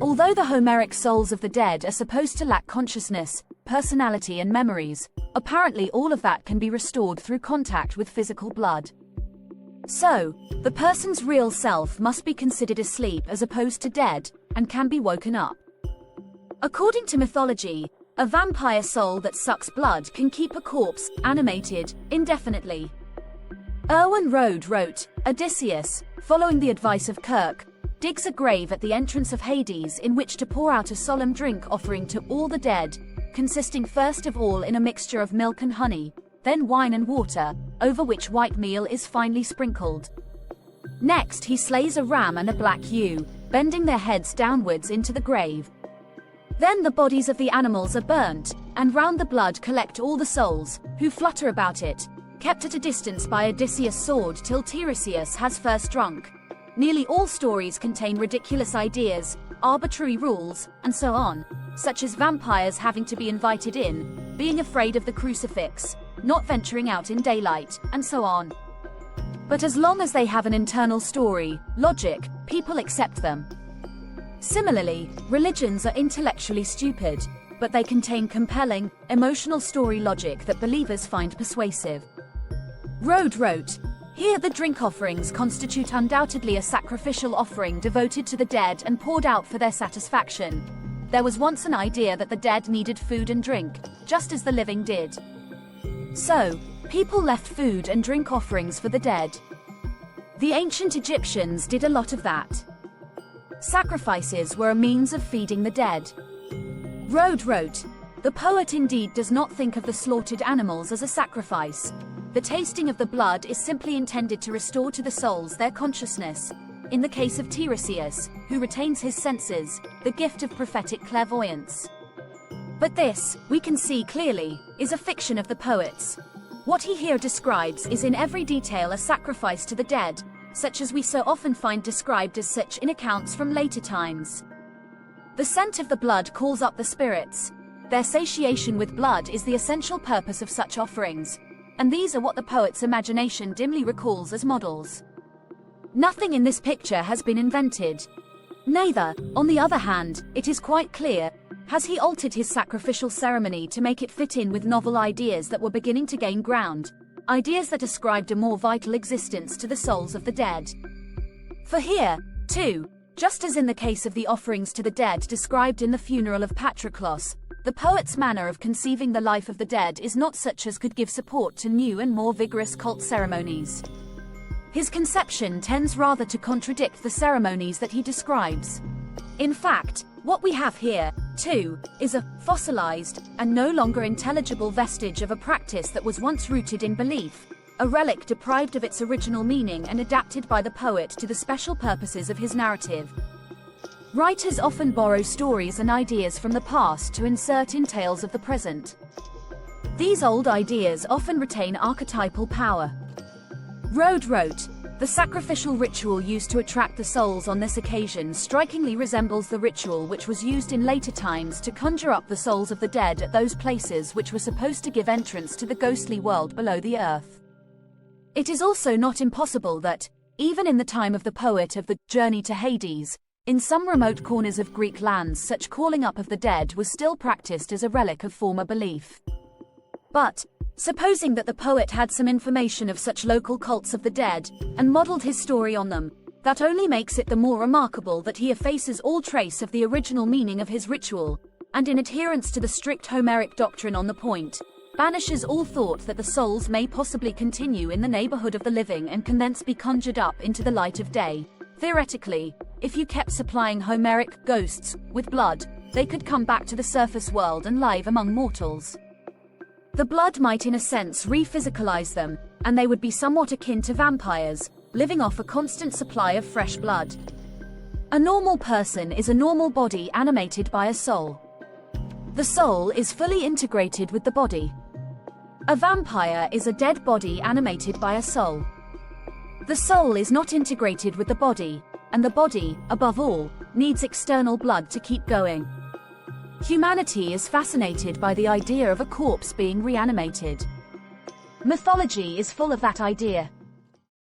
Although the Homeric souls of the dead are supposed to lack consciousness, personality and memories, apparently all of that can be restored through contact with physical blood. So, the person's real self must be considered asleep as opposed to dead, and can be woken up. According to mythology, a vampire soul that sucks blood can keep a corpse animated indefinitely. Erwin Rohde wrote, Odysseus, following the advice of Kirk, digs a grave at the entrance of Hades in which to pour out a solemn drink offering to all the dead, consisting first of all in a mixture of milk and honey, then wine and water, over which white meal is finely sprinkled. Next he slays a ram and a black ewe, bending their heads downwards into the grave. Then the bodies of the animals are burnt, and round the blood collect all the souls, who flutter about it, kept at a distance by Odysseus' sword till Tiresias has first drunk. Nearly all stories contain ridiculous ideas, arbitrary rules, and so on, such as vampires having to be invited in, being afraid of the crucifix, not venturing out in daylight, and so on. But as long as they have an internal story, logic, people accept them. Similarly, religions are intellectually stupid, but they contain compelling, emotional story logic that believers find persuasive. Rohde wrote, here the drink offerings constitute undoubtedly a sacrificial offering devoted to the dead and poured out for their satisfaction. There was once an idea that the dead needed food and drink, just as the living did. So, people left food and drink offerings for the dead. The ancient Egyptians did a lot of that. Sacrifices were a means of feeding the dead. Rohde wrote, the poet indeed does not think of the slaughtered animals as a sacrifice. The tasting of the blood is simply intended to restore to the souls their consciousness. In the case of Tiresias, who retains his senses, the gift of prophetic clairvoyance. But this, we can see clearly, is a fiction of the poet's. What he here describes is in every detail a sacrifice to the dead, such as we so often find described as such in accounts from later times. The scent of the blood calls up the spirits. Their satiation with blood is the essential purpose of such offerings, and these are what the poet's imagination dimly recalls as models. Nothing in this picture has been invented. Neither, on the other hand, it is quite clear, has he altered his sacrificial ceremony to make it fit in with novel ideas that were beginning to gain ground, ideas that ascribed a more vital existence to the souls of the dead. For here, too, just as in the case of the offerings to the dead described in the funeral of Patroclus, the poet's manner of conceiving the life of the dead is not such as could give support to new and more vigorous cult ceremonies. His conception tends rather to contradict the ceremonies that he describes. In fact, what we have here, too, is a fossilized and no longer intelligible vestige of a practice that was once rooted in belief, a relic deprived of its original meaning and adapted by the poet to the special purposes of his narrative. Writers often borrow stories and ideas from the past to insert in tales of the present. These old ideas often retain archetypal power. Rohde wrote, the sacrificial ritual used to attract the souls on this occasion strikingly resembles the ritual which was used in later times to conjure up the souls of the dead at those places which were supposed to give entrance to the ghostly world below the earth. It is also not impossible that, even in the time of the poet of the Journey to Hades, in some remote corners of Greek lands such calling up of the dead was still practiced as a relic of former belief. But, supposing that the poet had some information of such local cults of the dead, and modeled his story on them, that only makes it the more remarkable that he effaces all trace of the original meaning of his ritual, and in adherence to the strict Homeric doctrine on the point, banishes all thought that the souls may possibly continue in the neighborhood of the living and can thence be conjured up into the light of day. Theoretically, if you kept supplying Homeric ghosts with blood, they could come back to the surface world and live among mortals. The blood might in a sense re-physicalize them, and they would be somewhat akin to vampires, living off a constant supply of fresh blood. A normal person is a normal body animated by a soul. The soul is fully integrated with the body. A vampire is a dead body animated by a soul. The soul is not integrated with the body, and the body, above all, needs external blood to keep going. Humanity is fascinated by the idea of a corpse being reanimated. Mythology is full of that idea.